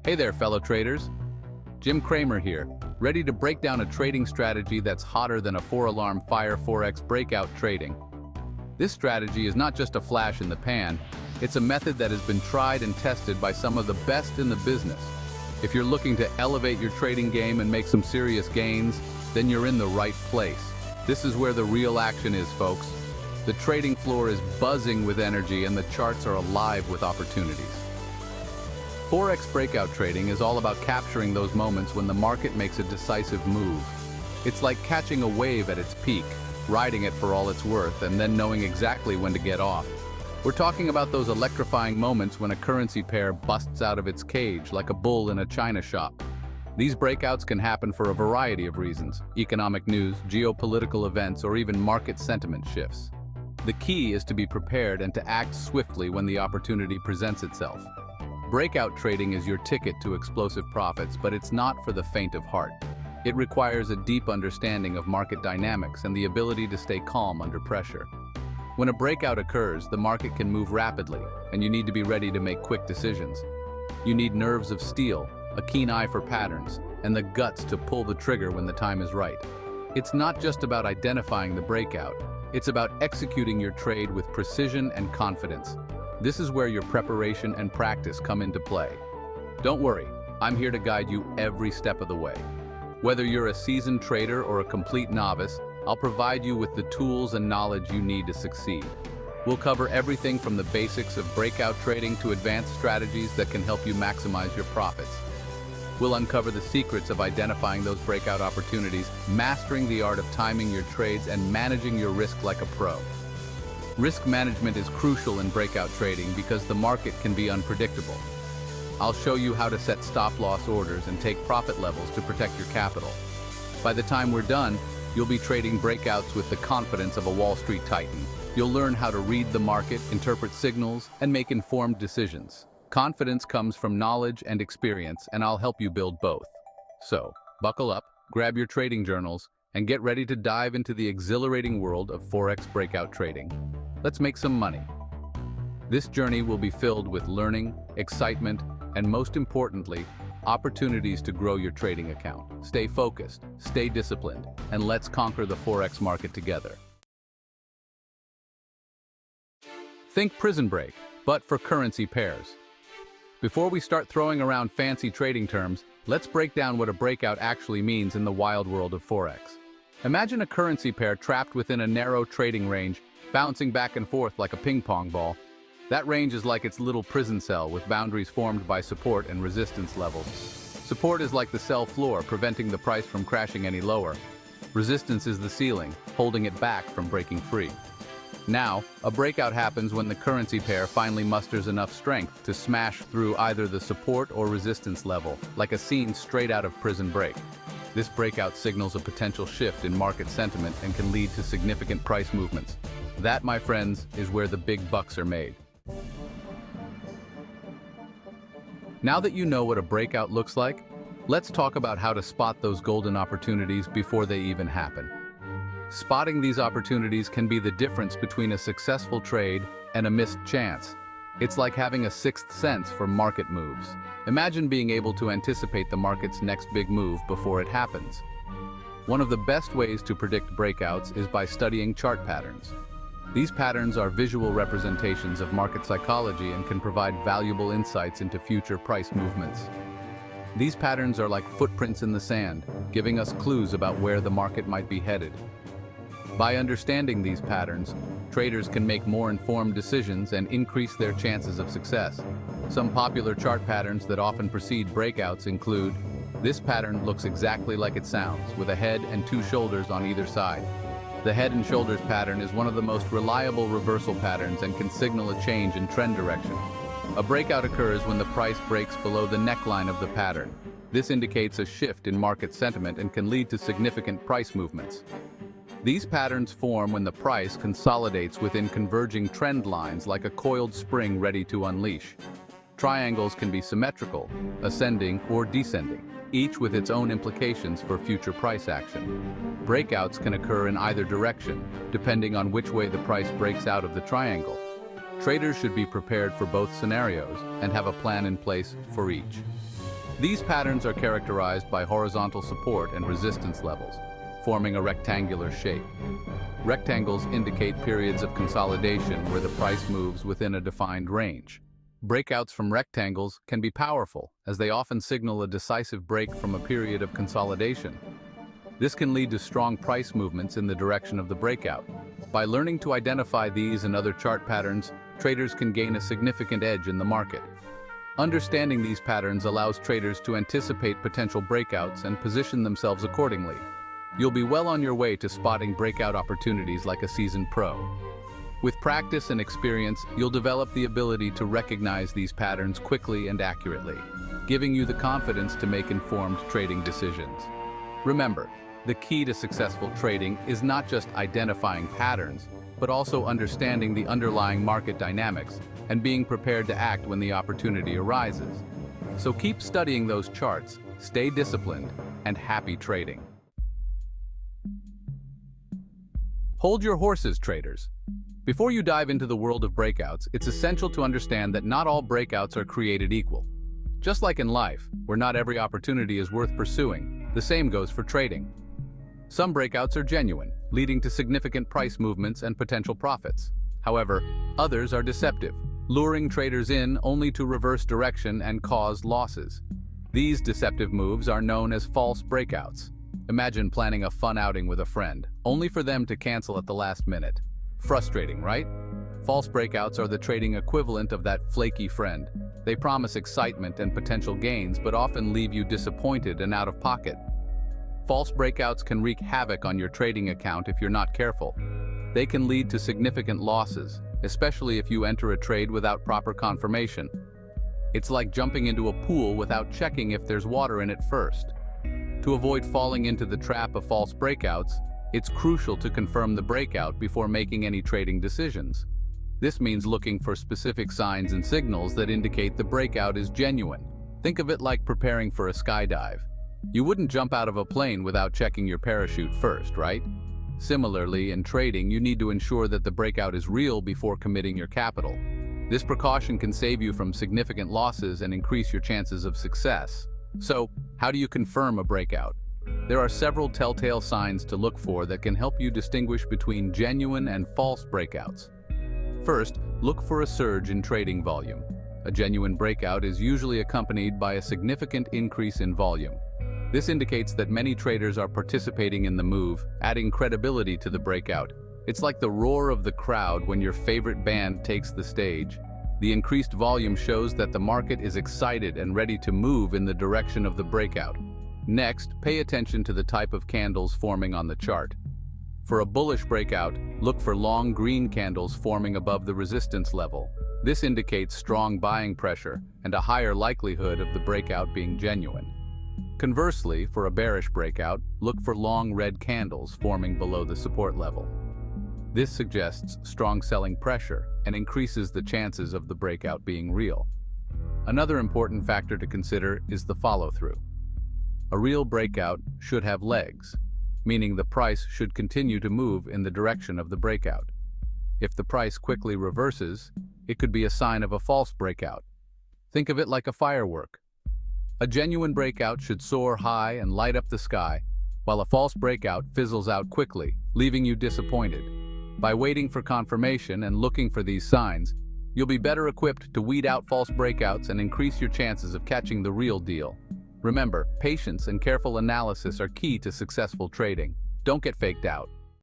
Hey there, fellow traders. Jim Cramer here, ready to break down a trading strategy that's hotter than a four-alarm fire. Forex Breakout Trading. This strategy is not just a flash in the pan, it's a method that has been tried and tested by some of the best in the business. If you're looking to elevate your trading game and make some serious gains, then you're in the right place. This is where the real action is, folks. The trading floor is buzzing with energy and the charts are alive with opportunities. Forex breakout trading is all about capturing those moments when the market makes a decisive move. It's like catching a wave at its peak, riding it for all it's worth, and then knowing exactly when to get off. We're talking about those electrifying moments when a currency pair busts out of its cage like a bull in a china shop. These breakouts can happen for a variety of reasons: economic news, geopolitical events, or even market sentiment shifts. The key is to be prepared and to act swiftly when the opportunity presents itself. Breakout trading is your ticket to explosive profits, but it's not for the faint of heart. It requires a deep understanding of market dynamics and the ability to stay calm under pressure. When a breakout occurs, the market can move rapidly, and you need to be ready to make quick decisions. You need nerves of steel, a keen eye for patterns, and the guts to pull the trigger when the time is right. It's not just about identifying the breakout, it's about executing your trade with precision and confidence. This is where your preparation and practice come into play. Don't worry, I'm here to guide you every step of the way. Whether you're a seasoned trader or a complete novice, I'll provide you with the tools and knowledge you need to succeed. We'll cover everything from the basics of breakout trading to advanced strategies that can help you maximize your profits. We'll uncover the secrets of identifying those breakout opportunities, mastering the art of timing your trades, and managing your risk like a pro. Risk management is crucial in breakout trading because the market can be unpredictable. I'll show you how to set stop-loss orders and take profit levels to protect your capital. By the time we're done, you'll be trading breakouts with the confidence of a Wall Street titan. You'll learn how to read the market, interpret signals, and make informed decisions. Confidence comes from knowledge and experience, and I'll help you build both. So, buckle up, grab your trading journals, and get ready to dive into the exhilarating world of Forex breakout trading. Let's make some money. This journey will be filled with learning, excitement, and most importantly, opportunities to grow your trading account. Stay focused, stay disciplined, and let's conquer the Forex market together. Think prison break, but for currency pairs. Before we start throwing around fancy trading terms, let's break down what a breakout actually means in the wild world of Forex. Imagine a currency pair trapped within a narrow trading range, bouncing back and forth like a ping-pong ball. That range is like its little prison cell with boundaries formed by support and resistance levels. Support is like the cell floor, preventing the price from crashing any lower. Resistance is the ceiling, holding it back from breaking free. Now, a breakout happens when the currency pair finally musters enough strength to smash through either the support or resistance level, like a scene straight out of Prison Break. This breakout signals a potential shift in market sentiment and can lead to significant price movements. That, my friends, is where the big bucks are made. Now that you know what a breakout looks like, let's talk about how to spot those golden opportunities before they even happen. Spotting these opportunities can be the difference between a successful trade and a missed chance. It's like having a sixth sense for market moves. Imagine being able to anticipate the market's next big move before it happens. One of the best ways to predict breakouts is by studying chart patterns. These patterns are visual representations of market psychology and can provide valuable insights into future price movements. These patterns are like footprints in the sand, giving us clues about where the market might be headed. By understanding these patterns, traders can make more informed decisions and increase their chances of success. Some popular chart patterns that often precede breakouts include: this pattern looks exactly like it sounds, with a head and two shoulders on either side. The head and shoulders pattern is one of the most reliable reversal patterns and can signal a change in trend direction. A breakout occurs when the price breaks below the neckline of the pattern. This indicates a shift in market sentiment and can lead to significant price movements. These patterns form when the price consolidates within converging trend lines like a coiled spring ready to unleash. Triangles can be symmetrical, ascending or descending, each with its own implications for future price action. Breakouts can occur in either direction, depending on which way the price breaks out of the triangle. Traders should be prepared for both scenarios and have a plan in place for each. These patterns are characterized by horizontal support and resistance levels, forming a rectangular shape. Rectangles indicate periods of consolidation where the price moves within a defined range. Breakouts from rectangles can be powerful, as they often signal a decisive break from a period of consolidation. This can lead to strong price movements in the direction of the breakout. By learning to identify these and other chart patterns, traders can gain a significant edge in the market. Understanding these patterns allows traders to anticipate potential breakouts and position themselves accordingly. You'll be well on your way to spotting breakout opportunities like a seasoned pro. With practice and experience, you'll develop the ability to recognize these patterns quickly and accurately, giving you the confidence to make informed trading decisions. Remember, the key to successful trading is not just identifying patterns, but also understanding the underlying market dynamics and being prepared to act when the opportunity arises. So keep studying those charts, stay disciplined, and happy trading. Hold your horses, traders. Before you dive into the world of breakouts, it's essential to understand that not all breakouts are created equal. Just like in life, where not every opportunity is worth pursuing, the same goes for trading. Some breakouts are genuine, leading to significant price movements and potential profits. However, others are deceptive, luring traders in only to reverse direction and cause losses. These deceptive moves are known as false breakouts. Imagine planning a fun outing with a friend, only for them to cancel at the last minute. Frustrating, right? False breakouts are the trading equivalent of that flaky friend. They promise excitement and potential gains, but often leave you disappointed and out of pocket. False breakouts can wreak havoc on your trading account if you're not careful. They can lead to significant losses, especially if you enter a trade without proper confirmation. It's like jumping into a pool without checking if there's water in it first. To avoid falling into the trap of false breakouts, it's crucial to confirm the breakout before making any trading decisions. This means looking for specific signs and signals that indicate the breakout is genuine. Think of it like preparing for a skydive. You wouldn't jump out of a plane without checking your parachute first, right? Similarly, in trading, you need to ensure that the breakout is real before committing your capital. This precaution can save you from significant losses and increase your chances of success. So, how do you confirm a breakout? There are several telltale signs to look for that can help you distinguish between genuine and false breakouts. First, look for a surge in trading volume. A genuine breakout is usually accompanied by a significant increase in volume. This indicates that many traders are participating in the move, adding credibility to the breakout. It's like the roar of the crowd when your favorite band takes the stage. The increased volume shows that the market is excited and ready to move in the direction of the breakout. Next, pay attention to the type of candles forming on the chart. For a bullish breakout, look for long green candles forming above the resistance level. This indicates strong buying pressure and a higher likelihood of the breakout being genuine. Conversely, for a bearish breakout, look for long red candles forming below the support level. This suggests strong selling pressure and increases the chances of the breakout being real. Another important factor to consider is the follow-through. A real breakout should have legs, meaning the price should continue to move in the direction of the breakout. If the price quickly reverses, it could be a sign of a false breakout. Think of it like a firework. A genuine breakout should soar high and light up the sky, while a false breakout fizzles out quickly, leaving you disappointed. By waiting for confirmation and looking for these signs, you'll be better equipped to weed out false breakouts and increase your chances of catching the real deal. Remember, patience and careful analysis are key to successful trading. Don't get faked out.